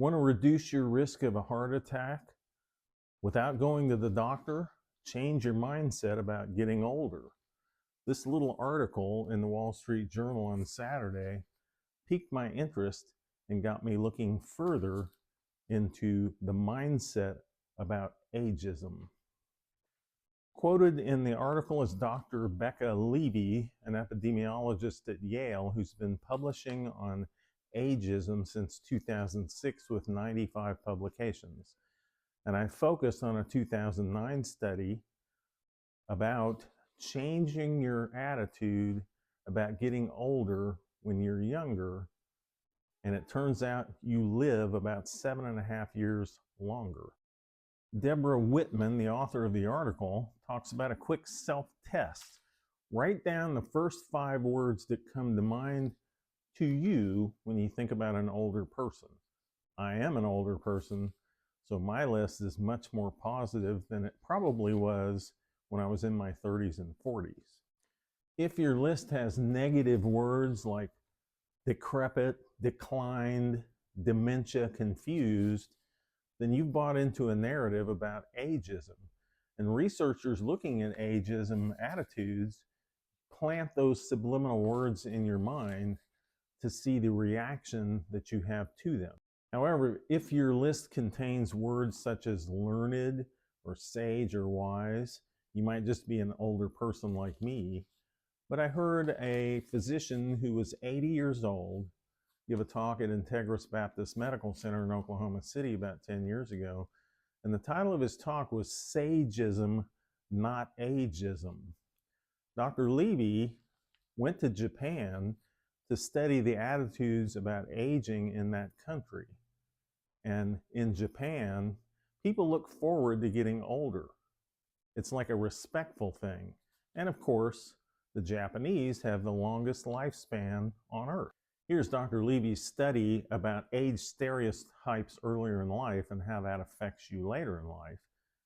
Want to reduce your risk of a heart attack without going to the doctor? Change your mindset about getting older. This little article in the Wall Street Journal on Saturday piqued my interest and got me looking further into the mindset about ageism. Quoted in the article is Dr. Becca Levy, an epidemiologist at Yale who's been publishing on ageism since 2006 with 95 publications. And I focused on a 2009 study about changing your attitude about getting older when you're younger. And it turns out you live about 7.5 years longer. Deborah Whitman, the author of the article, talks about a quick self-test. Write down the first 5 words that come to mind to you when you think about an older person. I am an older person, so my list is much more positive than it probably was when I was in my 30s and 40s. If your list has negative words like decrepit, declined, dementia, confused, then you've bought into a narrative about ageism. And researchers looking at ageism attitudes plant those subliminal words in your mind to see the reaction that you have to them. However, if your list contains words such as learned or sage or wise, you might just be an older person like me. But I heard a physician who was 80 years old give a talk at Integris Baptist Medical Center in Oklahoma City about 10 years ago. And the title of his talk was Sageism, Not Ageism. Dr. Levy went to Japan to study the attitudes about aging in that country. And in Japan, people look forward to getting older. It's like a respectful thing. And of course, the Japanese have the longest lifespan on Earth. Here's Dr. Levy's study about age stereotypes earlier in life and how that affects you later in life,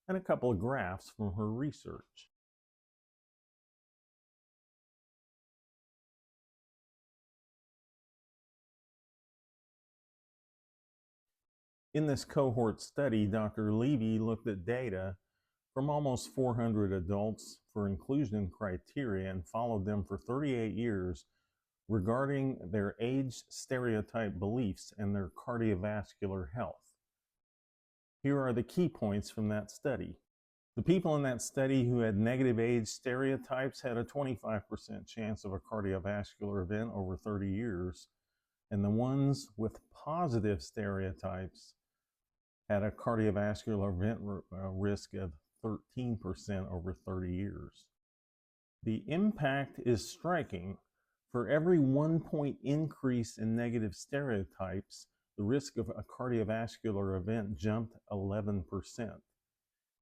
and a couple of graphs from her research. In this cohort study, Dr. Levy looked at data from almost 400 adults for inclusion criteria and followed them for 38 years regarding their age stereotype beliefs and their cardiovascular health. Here are the key points from that study. The people in that study who had negative age stereotypes had a 25% chance of a cardiovascular event over 30 years, and the ones with positive stereotypes had a cardiovascular event risk of 13% over 30 years. The impact is striking. For every 1 point increase in negative stereotypes, the risk of a cardiovascular event jumped 11%.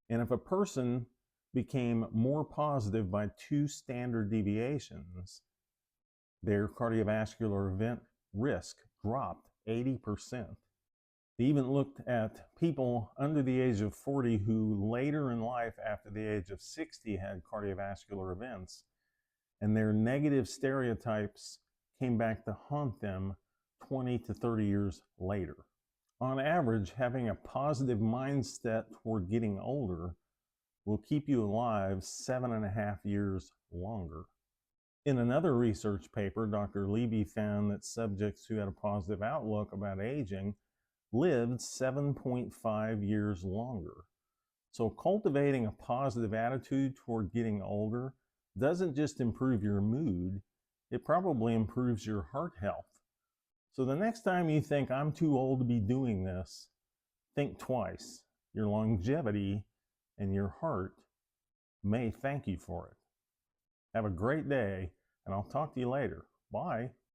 And if a person became more positive by 2 standard deviations, their cardiovascular event risk dropped 80%. They even looked at people under the age of 40 who later in life, after the age of 60, had cardiovascular events, and their negative stereotypes came back to haunt them 20 to 30 years later. On average, having a positive mindset toward getting older will keep you alive 7.5 years longer. In another research paper, Dr. Levy found that subjects who had a positive outlook about aging lived 7.5 years longer. So cultivating a positive attitude toward getting older doesn't just improve your mood, it probably improves your heart health. So the next time you think, I'm too old to be doing this, think twice. Your longevity and your heart may thank you for it. Have a great day, and I'll talk to you later. Bye.